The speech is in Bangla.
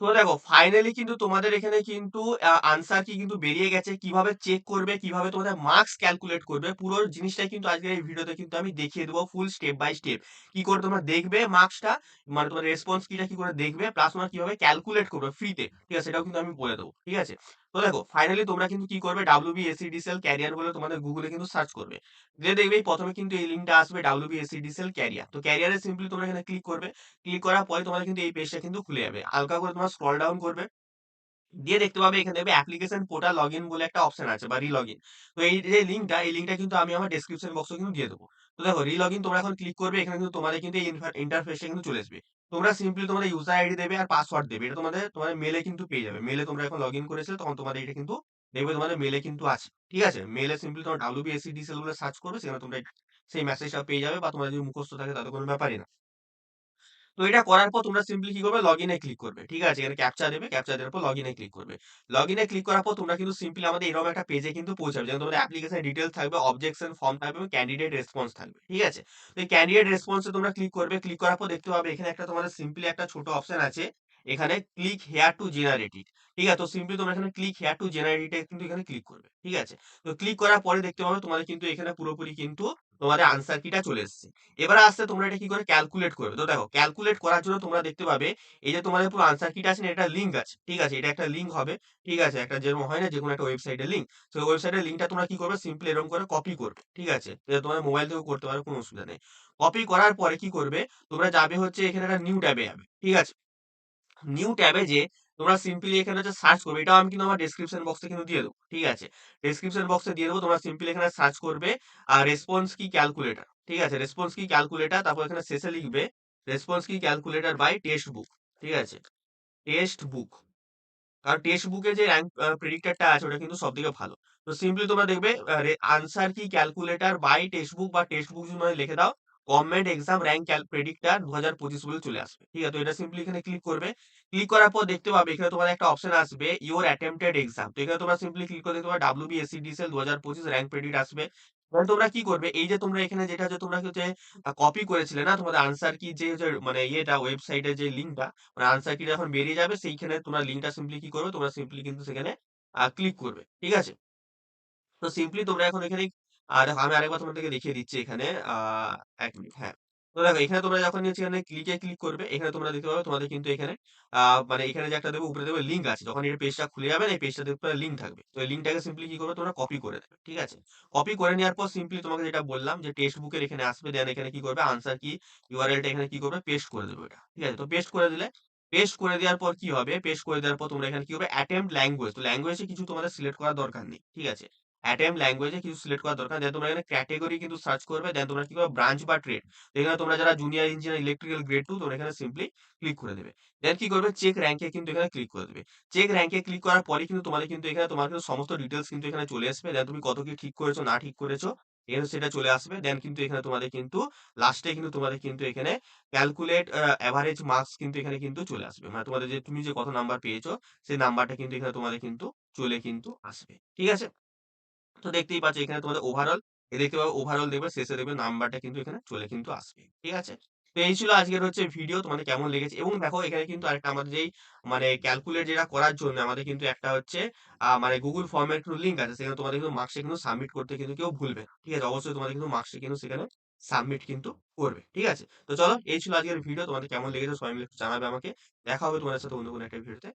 তো দেখো ফাইনালি কিন্তু তোমাদের এখানে কিন্তু আনসার কি কিন্তু বেরিয়ে গেছে। কিভাবে চেক করবে, কিভাবে তোমাদের মার্কস ক্যালকুলেট করবে পুরো জিনিসটাই কিন্তু আজকের এই ভিডিওতে কিন্তু আমি দেখিয়ে দেবো ফুল স্টেপ বাই স্টেপ। কি করে তোমরা দেখবে মার্কসটা, মানে তোমার রেসপন্স কিটা কি করে দেখবে, প্লাস তোমরা কিভাবে ক্যালকুলেট করবে ফ্রিতে। ঠিক আছে? সেটাও কিন্তু আমি বলে দেবো। ঠিক আছে? তো দেখো ফাইনালি তোমরা কিন্তু কি করবে, WBSCDCL ক্যারিয়ার বলে তোমাদের গুগলে কিন্তু সার্চ করবে। দিয়ে দেখবে প্রথমে কিন্তু এই লিঙ্কটা আসবে WBSCDCL ক্যারিয়ার। তো ক্যারিয়ারে সিম্পলি তোমরা এখানে ক্লিক করবে। ক্লিক করার পরে তোমাদের কিন্তু এই পেজটা কিন্তু খুলে যাবে। হালকা করে তোমরা স্ক্রল ডাউন করবে। দিয়ে দেখতে পাবে এখানে দেখবে অ্যাপ্লিকেশন পোর্টাল লগইন বলে একটা অপশন আছে বা রিলগইন। তো এই যে লিঙ্কটা, এই লিঙ্কটা কিন্তু আমি আমার ডেসক্রিপশন বক্সে কিন্তু দিয়ে দেবো। তো দেখো রিলগইন তোমরা এখন ক্লিক করবে, এখানে কিন্তু তোমাদের কিন্তু এই ইন্টারফেসটা কিন্তু চলে আসবে। তোমরা সিম্পলি তোমাদের ইউজার আইডি দেবে আর পাসওয়ার্ড দেবে। এটা তোমাদের মেলে কিন্তু পেয়ে যাবে। মেলে তোমরা এখন লগইন করেছিলে তখন তোমাদের এটা কিন্তু দেখবে তোমাদের মেলে কিন্তু আছে। ঠিক আছে? মেলে সিম্পলি তোমরা WBSCDCL বলে সার্চ করবে, সেখানে তোমরা সেই মেসেজটা পেয়ে যাবে, বা তোমাদের যদি মুখস্থ থাকে তাতে কোনো ব্যাপারই না। তো এটা করার পর তোমরা সিম্পলি কি করবে, লগইনে ক্লিক করবে। ঠিক আছে? এখানে ক্যাপচা দেবে, ক্যাপচা দেওয়ার পর লগইনে ক্লিক করবে। লগইনে ক্লিক করার পর তোমরা কিন্তু সিম্পলি আমাদের এরকম একটা পেজে কিন্তু পৌঁছাবে, যেখানে তোমাদের অ্যাপ্লিকেশন ডিটেইলস থাকবে, অবজেকশন ফর্ম থাকবে এবং ক্যান্ডিডেট রেসপন্স থাকবে। ঠিক আছে? তো এই ক্যান্ডিডেট রেসপন্সে তোমরা ক্লিক করবে। ক্লিক করার পর দেখতে পাবে এখানে একটা তোমাদের সিম্পলি একটা ছোট অপশন আছে। এখানে ক্লিক হেয়ার টু জেনারেট ইট। ঠিক আছে? তো সিম্পলি তোমরা এখানে ক্লিক হেয়ার টু জেনারেট ইট এ কিন্তু এখানে ক্লিক করবে। ঠিক আছে? তো ক্লিক করার পরে দেখতে পাবে তোমাদের কিন্তু এখানে পুরোপুরি কিন্তু তোমাদের আনসার কিটা চলে এসেছে। এবারে আসছে তোমরা এটা কি করে ক্যালকুলেট করবে। তো দেখো ক্যালকুলেট করার জন্য তোমরা দেখতে পাবে এই যে তোমাদের পুরো আনসার কিট আছে না, এটা লিঙ্ক আছে। ঠিক আছে? এটা একটা লিঙ্ক হবে। ঠিক আছে? একটা যেরকম হয় না যে কোনো একটা ওয়েবসাইটের লিঙ্ক, সেই ওয়েবসাইটের লিঙ্কটা তোমরা কি করবে, সিম্পলি এরকম করে কপি করবে। ঠিক আছে? এটা তোমাদের মোবাইল থেকেও করতে পারো, কোনো অসুবিধা নেই। কপি করার পরে কি করবে, তোমরা যাবে হচ্ছে এখানে একটা নিউ ট্যাবে যাবে। ঠিক আছে? নিউ ট্যাবে যে তোমরা সিম্পলি এখানে হচ্ছে সার্চ করবে। এটাও আমি কিন্তু আমার ডেসক্রিপশন বক্সে কিন্তু দিয়ে দেবো। ঠিক আছে? ডেসক্রিপশন বক্সে দিয়ে দেবো। তোমরা সিম্পলি এখানে সার্চ করবে রেসপন্স কি ক্যালকুলেটর। ঠিক আছে? রেসপন্স কি ক্যালকুলেটর, তারপর এখানে শেষে লিখবে রেসপন্স কি ক্যালকুলেটর বাই টেক্সট বুক। ঠিক আছে? Text book. কারণ টেক্সট বুকে যে র‍্যাংক প্রেডিক্টরটা আছে ওটা কিন্তু সবথেকে ভালো। তো সিম্পলি তোমরা দেখবে আনসার কি ক্যালকুলেটর বাই টেক্সট বুক, বা টেক্সট বুক যদি মানে লিখে দাও গভর্নমেন্ট এক্সাম র‍্যাংক প্রেডিক্টর 2025 বলে চলে আসবে। ঠিক আছে? তো এটা সিম্পলি এখানে ক্লিক করবে। ক্লিক করার পর দেখতে পাবে এখানে তোমার একটা অপশন আসবে ইওর অ্যাটেম্পটেড এক্সাম। তো এখানে তোমরা সিম্পলি ক্লিক করে দেখতে পাবে WBSCDCL 2025 র‍্যাংক প্রেডিক্ট আসবে। এবার তোমরা কি করবে, এই যে তোমরা এখানে যেটা হচ্ছে তোমরা হচ্ছে কপি করেছিলে না তোমাদের আনসার কি যে যে মানে ইয়েটা ওয়েবসাইটের যে লিঙ্কটা, মানে আনসার কি যখন বেরিয়ে যাবে সেইখানে তোমরা লিঙ্কটা সিম্পলি কি করবে, তোমরা সিম্পলি কিন্তু সেখানে ক্লিক করবে। ঠিক আছে? তো সিম্পলি তোমরা এখন এখানে দেখো আমি আরেকবার তোমাদেরকে দেখিয়ে দিচ্ছি এখানে। ১ মিনিট, হ্যাঁ। তো দেখো এখানে তোমরা যখন হচ্ছে এখানে ক্লিক করবে, এখানে তোমরা দেখতে পাবে তোমাদের কিন্তু এখানে মানে এখানে যে একটা দেবে উপরে দেবে লিঙ্ক আছে। যখন এই পেজটা খুলে যাবে না, এই পেজটাতে দেখবে লিঙ্ক থাকবে। তো এই লিঙ্কটাকে সিম্পলি কি করবে, তোমরা কপি করে দেবে। ঠিক আছে? কপি করে নেওয়ার পর সিম্পলি তোমাকে যেটা বললাম যে টেক্সট বুকের এখানে আসবে, দেন এখানে কি করবে, আনসার কি ইউআরএল টা এখানে কি করবে, পেস্ট করে দেবে এটা। ঠিক আছে? তো পেস্ট করে দিলে, পেস্ট করে দেওয়ার পর কি হবে, পেস্ট করে দেওয়ার পর তোমরা এখানে কি করবে, অ্যাটেম্প্ট ল্যাঙ্গুয়েজ। তো ল্যাঙ্গুয়েজে কিছু তোমাদের সিলেক্ট করার দরকার নেই। ঠিক আছে? অ্যাটেম্প ল্যাঙ্গুয়েজে কিছু সিলেক্ট করার দরকার। দেন তোমরা এখানে ক্যাটেগরি কিন্তু সার্চ করবে। দেন তোমরা কি করবে, ব্রাঞ্চ বা ট্রেড। এখানে তোমরা যারা জুনিয়র ইঞ্জিনিয়ার ইলেকট্রিক্যাল গ্রেড 2, তোমরা এখানে সিম্পলি ক্লিক করে দেবে। দেন কি করবে, চেক র‍্যাংকে কিন্তু এখানে ক্লিক করে দেবে। চেক র‍্যাংকে ক্লিক করার পরে কিন্তু তোমাদের কিন্তু এখানে তোমার কিন্তু সমস্ত ডিটেইলস কিন্তু এখানে চলে আসবে। দেন তুমি কত কি ঠিক করেছো না ঠিক করেছো এখানে সেটা চলে আসবে। দেন কিন্তু এখানে তোমাদের কিন্তু লাস্টে কিন্তু তোমাদের কিন্তু এখানে ক্যালকুলেট এভারেজ মার্কস কিন্তু এখানে কিন্তু চলে আসবে। মানে তোমাদের যে তুমি যে কত নাম্বার পেয়েছো সেই নাম্বারটা কিন্তু এখানে তোমাদের কিন্তু চলে কিন্তু আসবে। ঠিক আছে? তো দেখতেই পাচ্ছ এখানে তোমাদের ওভারঅল, দেখতে পাবে ওভারঅল দেখবে শেষে দেখবে নাম্বারটা কিন্তু এখানে চলে কিন্তু আসবে। ঠিক আছে? তো এই ছিল আজকের হচ্ছে ভিডিও, তোমাদের কেমন লেগেছে। এবং দেখো এখানে কিন্তু আরেকটা আমাদের যেই মানে ক্যালকুলেট যেটা করার জন্য আমাদের কিন্তু একটা হচ্ছে মানে গুগল ফর্মের একটু লিঙ্ক আছে, সেখানে তোমাদের কিন্তু মার্কসে কিন্তু সাবমিট করতে কিন্তু কেউ ভুলবে না। ঠিক আছে? অবশ্যই তোমাদের কিন্তু মার্কসে কিন্তু সেখানে সাবমিট কিন্তু করবে। ঠিক আছে? তো চলো এই ছিল আজকের ভিডিও, তোমাদের কেমন লেগেছে সবাই মিলে একটু জানাবে আমাকে। দেখা হবে তোমাদের সাথে অন্য কোনো একটা ভিডিওতে।